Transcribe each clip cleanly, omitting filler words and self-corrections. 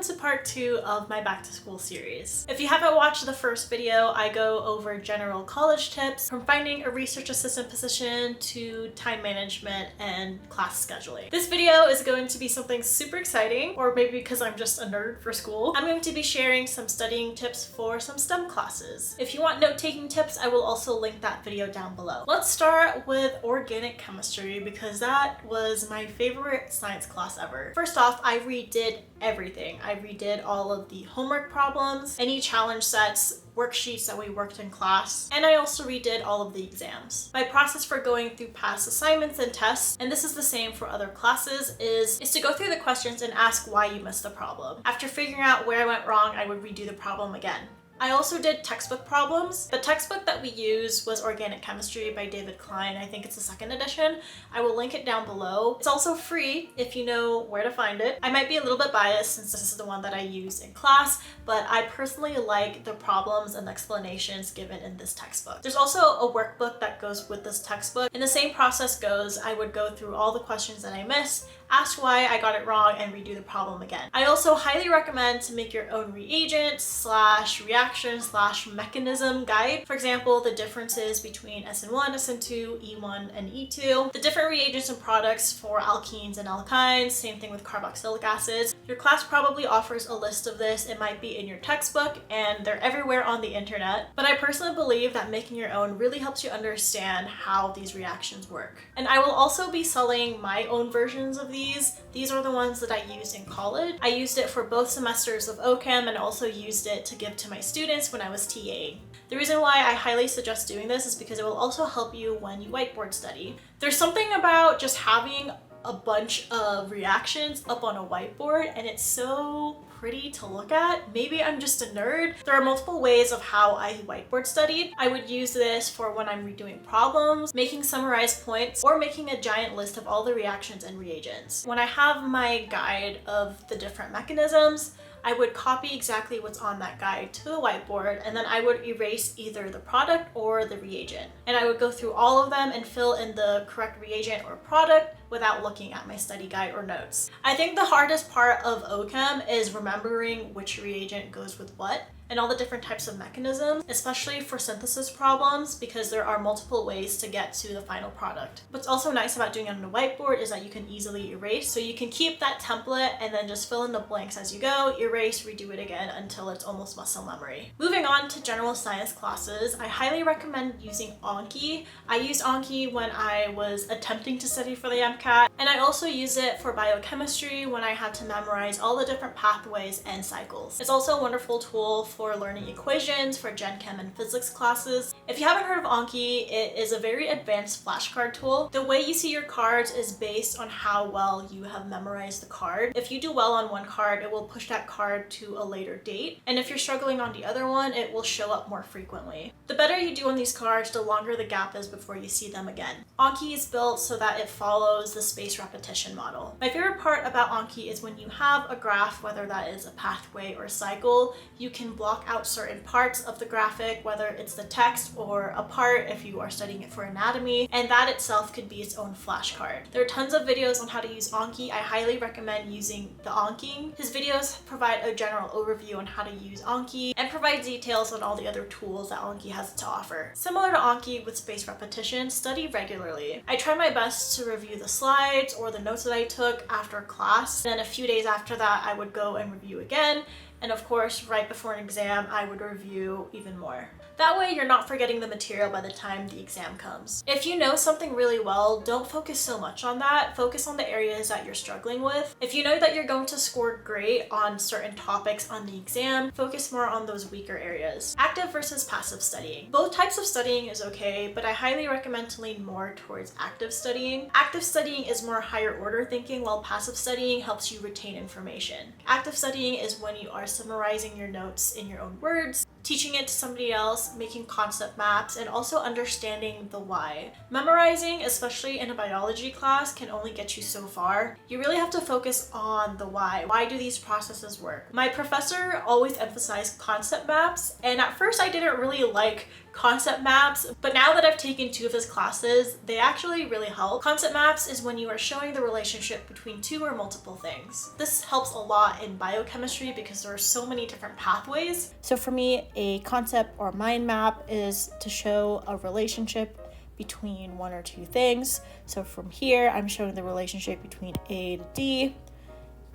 welcome to part 2 of my back to school series. If you haven't watched the first video, I go over general college tips from finding a research assistant position to time management and class scheduling. This video is going to be something super exciting, or maybe because I'm just a nerd for school. I'm going to be sharing some studying tips for some STEM classes. If you want note-taking tips, I will also link that video down below. Let's start with organic chemistry because that was my favorite science class ever. First off, I redid everything. I redid all of the homework problems, any challenge sets, worksheets that we worked in class, and I also redid all of the exams. My process for going through past assignments and tests, and this is the same for other classes, is to go through the questions and ask why you missed the problem. After figuring out where I went wrong, I would redo the problem again. I also did textbook problems. The textbook that we used was Organic Chemistry by David Klein. I think it's the second edition. I will link it down below. It's also free if you know where to find it. I might be a little bit biased since this is the one that I used in class, but I personally like the problems and explanations given in this textbook. There's also a workbook that goes with this textbook, and the same process goes. I would go through all the questions that I missed, ask why I got it wrong, and redo the problem again. I also highly recommend to make your own reagent / reaction / mechanism guide. For example, the differences between SN1, SN2, E1, and E2, the different reagents and products for alkenes and alkynes, same thing with carboxylic acids. Your class probably offers a list of this. It might be in your textbook, and they're everywhere on the internet. But I personally believe that making your own really helps you understand how these reactions work. And I will also be selling my own versions of these. These are the ones that I used in college. I used it for both semesters of OChem and also used it to give to my students when I was TAing. The reason why I highly suggest doing this is because it will also help you when you whiteboard study. There's something about just having a bunch of reactions up on a whiteboard, and it's so pretty to look at. Maybe I'm just a nerd. There are multiple ways of how I whiteboard studied. I would use this for when I'm redoing problems, making summarized points, or making a giant list of all the reactions and reagents. When I have my guide of the different mechanisms, I would copy exactly what's on that guide to the whiteboard, and then I would erase either the product or the reagent. And I would go through all of them and fill in the correct reagent or product without looking at my study guide or notes. I think the hardest part of OChem is remembering which reagent goes with what and all the different types of mechanisms, especially for synthesis problems, because there are multiple ways to get to the final product. What's also nice about doing it on a whiteboard is that you can easily erase, so you can keep that template and then just fill in the blanks as you go, erase, redo it again until it's almost muscle memory. Moving on to general science classes, I highly recommend using AnKing. I used AnKing when I was attempting to study for the MCAT, and I also use it for biochemistry when I had to memorize all the different pathways and cycles. It's also a wonderful tool for learning equations for Gen Chem and physics classes. If you haven't heard of AnKing, it is a very advanced flashcard tool. The way you see your cards is based on how well you have memorized the card. If you do well on one card, it will push that card to a later date. And if you're struggling on the other one, it will show up more frequently. The better you do on these cards, the longer the gap is before you see them again. AnKing is built so that it follows the spaced repetition model. My favorite part about AnKing is when you have a graph, whether that is a pathway or cycle, you can block out certain parts of the graphic, whether it's the text or a part if you are studying it for anatomy, and that itself could be its own flashcard. There are tons of videos on how to use AnKing. I highly recommend using the AnKing. His videos provide a general overview on how to use AnKing and provide details on all the other tools that AnKing has to offer. Similar to AnKing with spaced repetition, study regularly. I try my best to review the slides or the notes that I took after class. Then a few days after that, I would go and review again. And of course, right before an exam, I would review even more. That way, you're not forgetting the material by the time the exam comes. If you know something really well, don't focus so much on that. Focus on the areas that you're struggling with. If you know that you're going to score great on certain topics on the exam, focus more on those weaker areas. Active versus passive studying. Both types of studying is okay, but I highly recommend to lean more towards active studying. Active studying is more higher order thinking, while passive studying helps you retain information. Active studying is when you are summarizing your notes in your own words, teaching it to somebody else, making concept maps, and also understanding the why. Memorizing, especially in a biology class, can only get you so far. You really have to focus on the why. Why do these processes work? My professor always emphasized concept maps, and at first I didn't really like concept maps, but now that I've taken 2 of his classes, they actually really help. Concept maps is when you are showing the relationship between 2 or multiple things. This helps a lot in biochemistry because there are so many different pathways. So for me, a concept or mind map is to show a relationship between 1 or 2 things. So from here, I'm showing the relationship between A to D,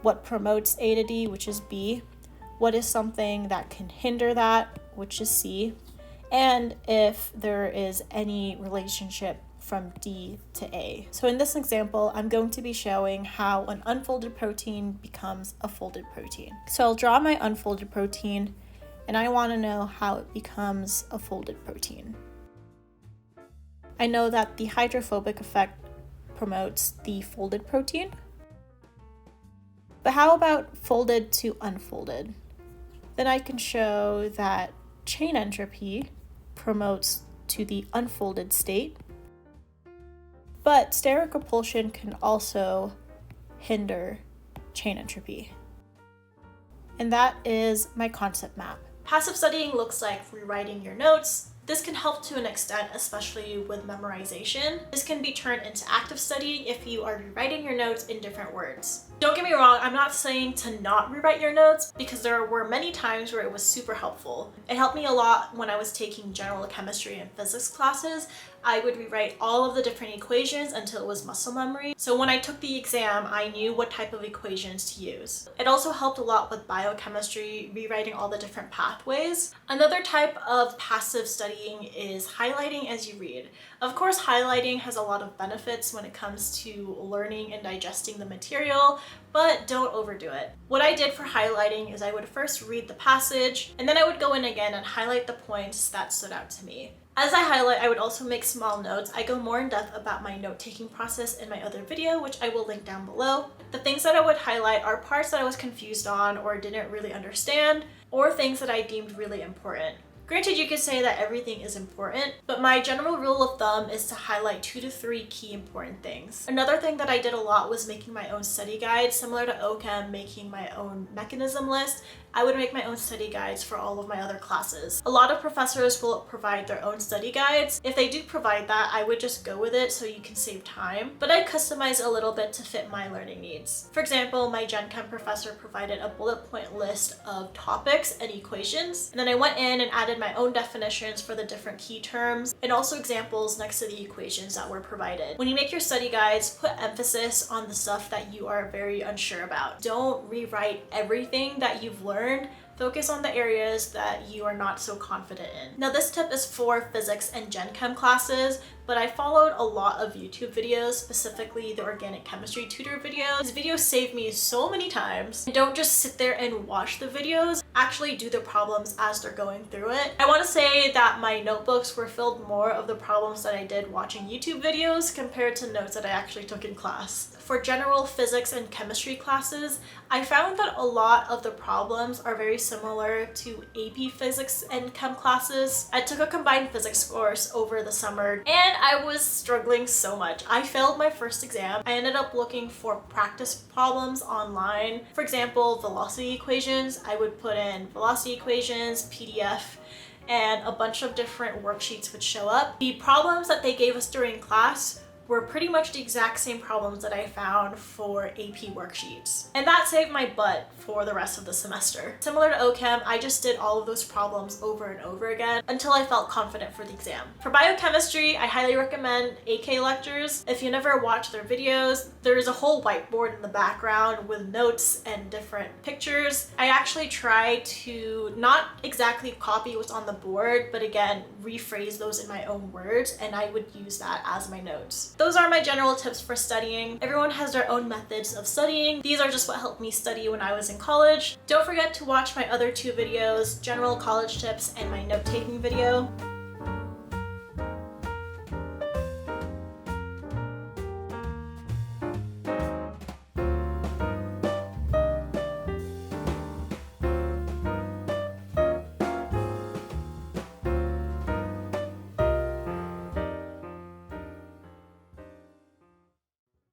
what promotes A to D, which is B, what is something that can hinder that, which is C, and if there is any relationship from D to A. So in this example, I'm going to be showing how an unfolded protein becomes a folded protein. So I'll draw my unfolded protein, and I want to know how it becomes a folded protein. I know that the hydrophobic effect promotes the folded protein. But how about folded to unfolded? Then I can show that chain entropy promotes to the unfolded state, but steric repulsion can also hinder chain entropy. And that is my concept map. Passive studying looks like rewriting your notes. This can help to an extent, especially with memorization. This can be turned into active study if you are rewriting your notes in different words. Don't get me wrong, I'm not saying to not rewrite your notes because there were many times where it was super helpful. It helped me a lot when I was taking general chemistry and physics classes. I would rewrite all of the different equations until it was muscle memory. So when I took the exam, I knew what type of equations to use. It also helped a lot with biochemistry, rewriting all the different pathways. Another type of passive studying is highlighting as you read. Of course, highlighting has a lot of benefits when it comes to learning and digesting the material, but don't overdo it. What I did for highlighting is I would first read the passage, and then I would go in again and highlight the points that stood out to me. As I highlight, I would also make small notes. I go more in depth about my note-taking process in my other video, which I will link down below. The things that I would highlight are parts that I was confused on or didn't really understand, or things that I deemed really important. Granted, you could say that everything is important, but my general rule of thumb is to highlight 2 to 3 key important things. Another thing that I did a lot was making my own study guide, similar to OChem making my own mechanism list. I would make my own study guides for all of my other classes. A lot of professors will provide their own study guides. If they do provide that, I would just go with it so you can save time, but I customize a little bit to fit my learning needs. For example, my Gen Chem professor provided a bullet point list of topics and equations, and then I went in and added my own definitions for the different key terms and also examples next to the equations that were provided. When you make your study guides, put emphasis on the stuff that you are very unsure about. Don't rewrite everything that you've learned. Focus on the areas that you are not so confident in. Now this tip is for physics and Gen Chem classes, but I followed a lot of YouTube videos, specifically the organic chemistry tutor videos. These videos saved me so many times. And don't just sit there and watch the videos, actually do the problems as they're going through it. I want to say that my notebooks were filled more of the problems that I did watching YouTube videos compared to notes that I actually took in class. For general physics and chemistry classes, I found that a lot of the problems are very similar to AP physics and chem classes. I took a combined physics course over the summer and I was struggling so much. I failed my first exam. I ended up looking for practice problems online. For example, velocity equations. I would put in velocity equations, PDF, and a bunch of different worksheets would show up. The problems that they gave us during class were pretty much the exact same problems that I found for AP worksheets. And that saved my butt for the rest of the semester. Similar to OChem, I just did all of those problems over and over again until I felt confident for the exam. For biochemistry, I highly recommend AK lectures. If you never watch their videos, there's a whole whiteboard in the background with notes and different pictures. I actually try to not exactly copy what's on the board, but again, rephrase those in my own words, and I would use that as my notes. Those are my general tips for studying. Everyone has their own methods of studying. These are just what helped me study when I was in college. Don't forget to watch my other 2 videos, general college tips and my note-taking video.